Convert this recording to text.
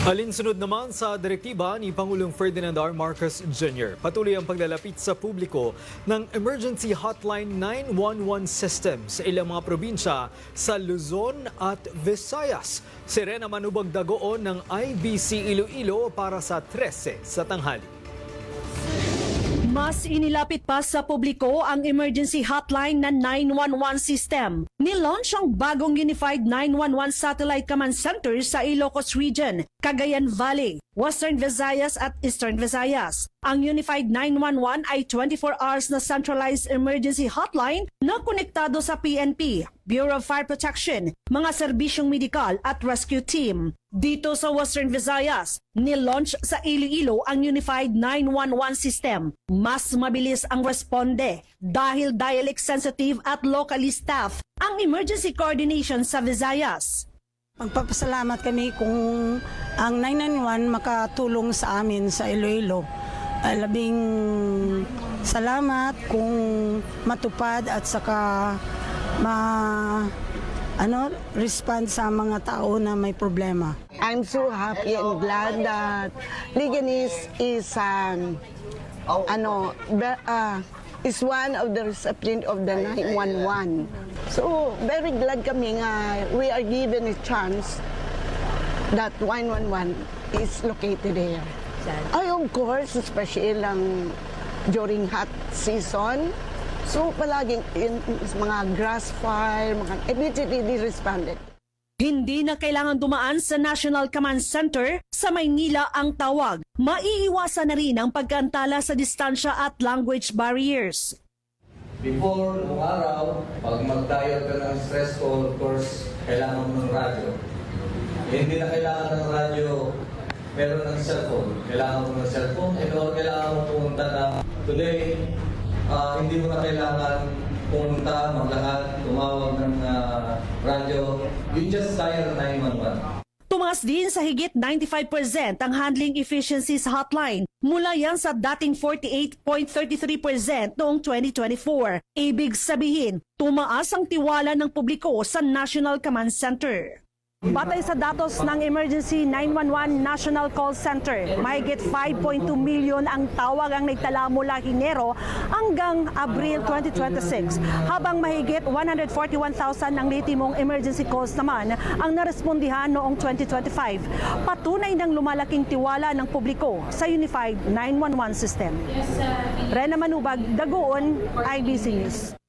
Alinsunod naman sa direktiba ni Pangulong Ferdinand R. Marcos Jr. Patuloy ang paglalapit sa publiko ng Emergency Hotline 911 system sa ilang mga probinsya sa Luzon at Visayas. Si Rena Manubag Dagoon ng IBC Iloilo para sa 13 sa tanghali. Mas inilapit pa sa publiko ang emergency hotline na 911 system. Nilaunch ang bagong Unified 911 Satellite Command Center sa Ilocos Region, Cagayan Valley, Western Visayas at Eastern Visayas. Ang Unified 911 ay 24 hours na centralized emergency hotline na konektado sa PNP, Bureau of Fire Protection, mga serbisyong medikal at rescue team. Dito sa Western Visayas, nilaunch sa Iloilo ang Unified 911 system. Mas mabilis ang responde dahil dialect sensitive at locally staff ang emergency coordination sa Visayas. Magpapasalamat kami kung ang 991 makatulong sa amin sa Iloilo. Labing salamat kung matupad at saka respond sa mga tao na may problema. I'm so happy and glad that Liganis is one of the recipient of the 911. So very glad kami nga we are given a chance that 911 is located here. Ay, of course, especially lang during hot season. So palaging mga grass fire, immediately responded. Hindi na kailangan dumaan sa National Command Center sa Maynila ang tawag. Maiiwasan na rin ang pagkaantala sa distansya at language barriers. Before, nung araw, pag mag-dial ka ng stress call, of course, kailangan mo ng radyo. Hindi na kailangan ng radyo, meron ng cellphone. Kailangan mo ng cellphone, kailangan mo pumunta na today, hindi mo na kailangan pumunta, maglahat, tumawag ng radyo. You just dial 911. Tumaas din sa higit 95% ang handling efficiency sa hotline. Mula yan sa dating 48.33% noong 2024. Ibig sabihin, tumaas ang tiwala ng publiko sa National Command Center. Batay sa datos ng Emergency 911 National Call Center, mahigit 5.2 million ang tawag ang naitala mula Enero hanggang Abril 2026, habang mahigit 141,000 ang litimong emergency calls naman ang narespondihan noong 2025. Patunay ng lumalaking tiwala ng publiko sa Unified 911 system. Rena Manubag, Dagoon, IBC News.